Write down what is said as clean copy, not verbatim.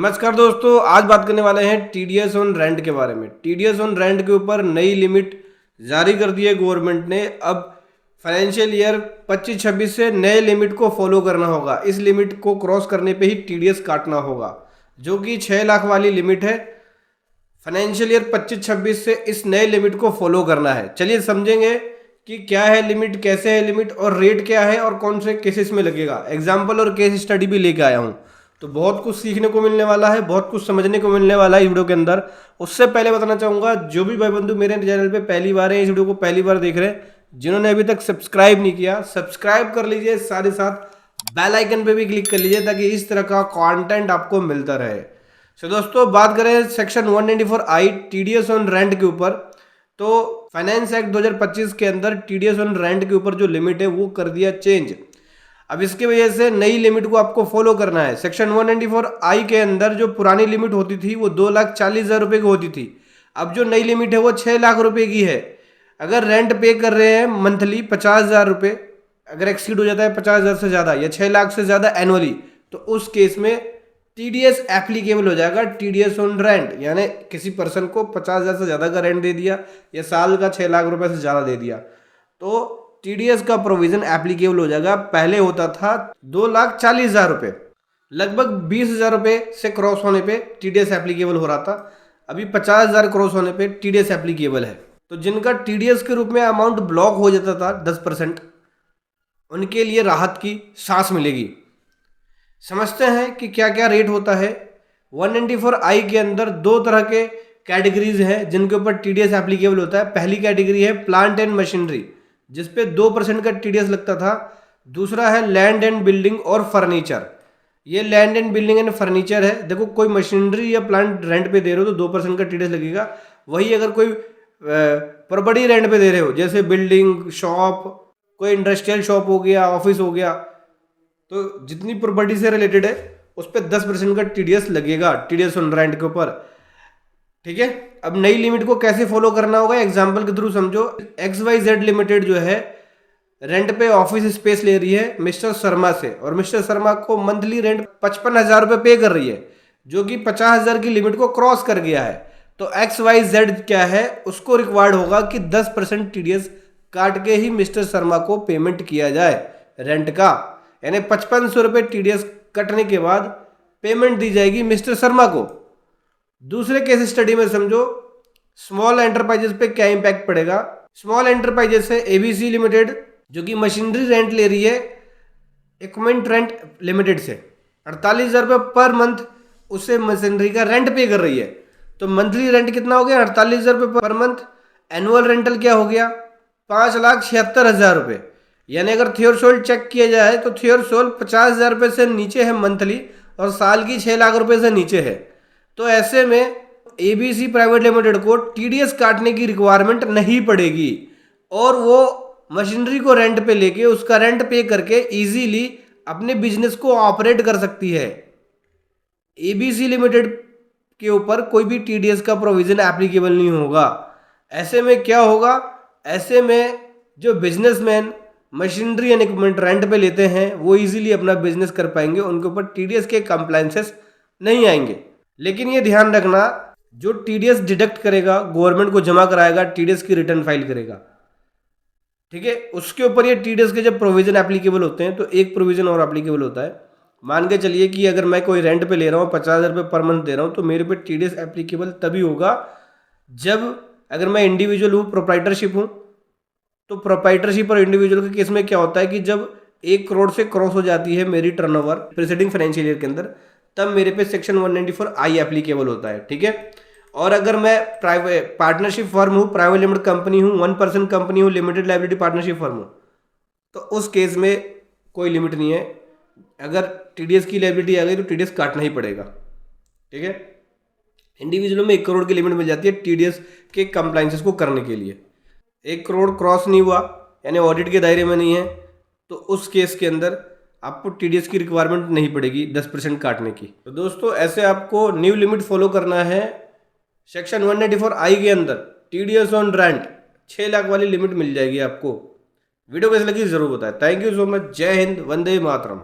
नमस्कार दोस्तों, आज बात करने वाले हैं टीडीएस ऑन रेंट के बारे में। टीडीएस ऑन रेंट के ऊपर नई लिमिट जारी कर दी है गवर्नमेंट ने। अब फाइनेंशियल ईयर 25-26 से नए लिमिट को फॉलो करना होगा। इस लिमिट को क्रॉस करने पे ही टीडीएस काटना होगा, जो कि 6 लाख वाली लिमिट है। फाइनेंशियल ईयर 25-26 से इस नए लिमिट को फॉलो करना है। चलिए समझेंगे कि क्या है लिमिट, कैसे है लिमिट और रेट क्या है और कौन से केसेस में लगेगा। एग्जाम्पल और केस स्टडी भी लेके आया हूँ, तो बहुत कुछ सीखने को मिलने वाला है, बहुत कुछ समझने को मिलने वाला है इस वीडियो के अंदर। उससे पहले बताना चाहूँगा, जो भी भाई बंधु मेरे चैनल पे पहली बार है, इस वीडियो को पहली बार देख रहे हैं, जिन्होंने अभी तक सब्सक्राइब नहीं किया सब्सक्राइब कर लीजिए, साथ ही साथ बेल आइकन पे भी क्लिक कर लीजिए ताकि इस तरह का कंटेंट आपको मिलता रहे। तो दोस्तों बात करें section 194I TDS on rent के ऊपर, तो फाइनेंस एक्ट 2025 के अंदर टीडीएस ऑन रेंट के ऊपर जो लिमिट है वो कर दिया चेंज। अब इसकी वजह से नई लिमिट को आपको फॉलो करना है। सेक्शन 194I के अंदर जो पुरानी लिमिट होती थी वो 2,40,000 रुपये की होती थी। अब जो नई लिमिट है वो 6 लाख रुपए की है। अगर रेंट पे कर रहे हैं मंथली 50,000 रुपये, अगर एक्सीड हो जाता है 50,000 से ज़्यादा या 6 लाख से ज़्यादा एनुअली, तो उस केस में टीडीएस एप्लीकेबल हो जाएगा। टीडीएस ऑन रेंट यानी किसी पर्सन को 50,000 से ज़्यादा का रेंट दे दिया या साल का 6 लाख रुपए से ज़्यादा दे दिया, तो टीडीएस का प्रोविजन एप्लीकेबल हो जाएगा। पहले होता था 2,40,000 रुपये, लगभग 20,000 रुपये से क्रॉस होने पे टीडीएस एप्लीकेबल हो रहा था। अभी 50,000 क्रॉस होने पे टीडीएस एप्लीकेबल है। तो जिनका टीडीएस के रूप में अमाउंट ब्लॉक हो जाता था 10%, उनके लिए राहत की सांस मिलेगी। समझते हैं कि क्या क्या रेट होता है। 194I के अंदर दो तरह के कैटेगरीज हैं जिनके ऊपर टीडीएस एप्लीकेबल होता है। पहली कैटेगरी है प्लांट एंड मशीनरी, जिसपे 2% का टीडीएस लगता था। दूसरा है लैंड एंड बिल्डिंग और फर्नीचर। ये land and building and furniture है। देखो, कोई मशीनरी या प्लांट रेंट पे दे रहे हो तो 2% का टीडीएस लगेगा। वही अगर कोई प्रॉपर्टी रेंट पे दे रहे हो, जैसे बिल्डिंग, शॉप, कोई इंडस्ट्रियल शॉप हो गया, ऑफिस हो गया, तो जितनी प्रॉपर्टी से रिलेटेड है उस पर 10% का टीडीएस लगेगा, टीडीएस ऑन रेंट के ऊपर। ठीक है। अब नई लिमिट को कैसे फॉलो करना होगा, एग्जांपल के थ्रू समझो। XYZ लिमिटेड जो है रेंट पे ऑफिस स्पेस ले रही है मिस्टर शर्मा से, और मिस्टर शर्मा को मंथली रेंट 55,000 रुपये पे कर रही है, जो कि 50,000 की लिमिट को क्रॉस कर गया है। तो XYZ क्या है, उसको रिक्वायर्ड होगा कि 10% टीडीएस काट के ही मिस्टर शर्मा को पेमेंट किया जाए रेंट का, यानी 5500 रुपये टीडीएस कटने के बाद पेमेंट दी जाएगी मिस्टर शर्मा को। दूसरे केस स्टडी में समझो स्मॉल एंटरप्राइजेस पे क्या इंपैक्ट पड़ेगा। स्मॉल एंटरप्राइजेस है ABC लिमिटेड, जो कि मशीनरी रेंट ले रही है इक्विपमेंट रेंट लिमिटेड से 48,000 रुपये पर मंथ उससे मशीनरी का रेंट पे कर रही है। तो मंथली रेंट कितना हो गया, 48,000 रुपये पर मंथ। एनुअल रेंटल क्या हो गया, 5,76,000 रुपये। यानी अगर थ्योरशोल्ड चेक किया जाए तो थ्योरशोल्ड 50,000 रुपये से नीचे है मंथली, और साल की 6 लाख रुपये से नीचे है। तो ऐसे में ABC प्राइवेट लिमिटेड को टीडीएस काटने की रिक्वायरमेंट नहीं पड़ेगी, और वो मशीनरी को रेंट पे लेके उसका रेंट पे करके इजीली अपने बिजनेस को ऑपरेट कर सकती है। ABC लिमिटेड के ऊपर कोई भी टीडीएस का प्रोविजन एप्लीकेबल नहीं होगा। ऐसे में क्या होगा, ऐसे में जो businessman machinery and equipment rent पे लेते हैं वो इजीली अपना बिजनेस कर पाएंगे, उनके ऊपर टीडीएस के कंप्लायंसेस नहीं आएंगे। लेकिन ये ध्यान रखना, जो टीडीएस डिडक्ट करेगा, गवर्नमेंट को जमा कराएगा, टीडीएस की रिटर्न फाइल करेगा, ठीक है, उसके ऊपर ये टीडीएस के जब प्रोविजन एप्लीकेबल होते हैं तो एक प्रोविजन और एप्लीकेबल होता है। मान के चलिए कि अगर मैं कोई रेंट पे ले रहा हूँ, 50,000 रुपये पर मंथ दे रहा हूँ, तो मेरे पे टीडीएस एप्लीकेबल तभी होगा जब अगर मैं इंडिविजुअल हूँ, प्रोप्राइटरशिप हूँ। तो प्रोप्राइटरशिप और इंडिविजुअल के केस में क्या होता है कि जब 1 करोड़ से क्रॉस हो जाती है मेरी टर्नओवर प्रीसीडिंग फाइनेंशियल ईयर के अंदर, तब मेरे पे सेक्शन 194I एप्लीकेबल होता है। ठीक है। और अगर मैं प्राइवेट पार्टनरशिप फर्म हूँ, प्राइवेट लिमिटेड कंपनी हूँ, 1% कंपनी हूँ, लिमिटेड लायबिलिटी पार्टनरशिप फर्म हूँ, तो उस केस में कोई लिमिट नहीं है। अगर टीडीएस की लायबिलिटी आ गई तो टीडीएस काटना ही पड़ेगा। ठीक है। इंडिविजुअल में 1 करोड़ की लिमिट मिल जाती है टीडीएस के कंप्लायंसेस को करने के लिए। 1 करोड़ क्रॉस नहीं हुआ यानी ऑडिट के दायरे में नहीं है, तो उस केस के अंदर आपको टीडीएस की रिक्वायरमेंट नहीं पड़ेगी 10% काटने की। तो दोस्तों ऐसे आपको न्यू लिमिट फॉलो करना है। सेक्शन 194I के अंदर टीडीएस ऑन रेंट 6 लाख वाली लिमिट मिल जाएगी आपको। वीडियो कैसे लगी जरूर बताएं। Thank you so much. जय हिंद, वंदे मातरम।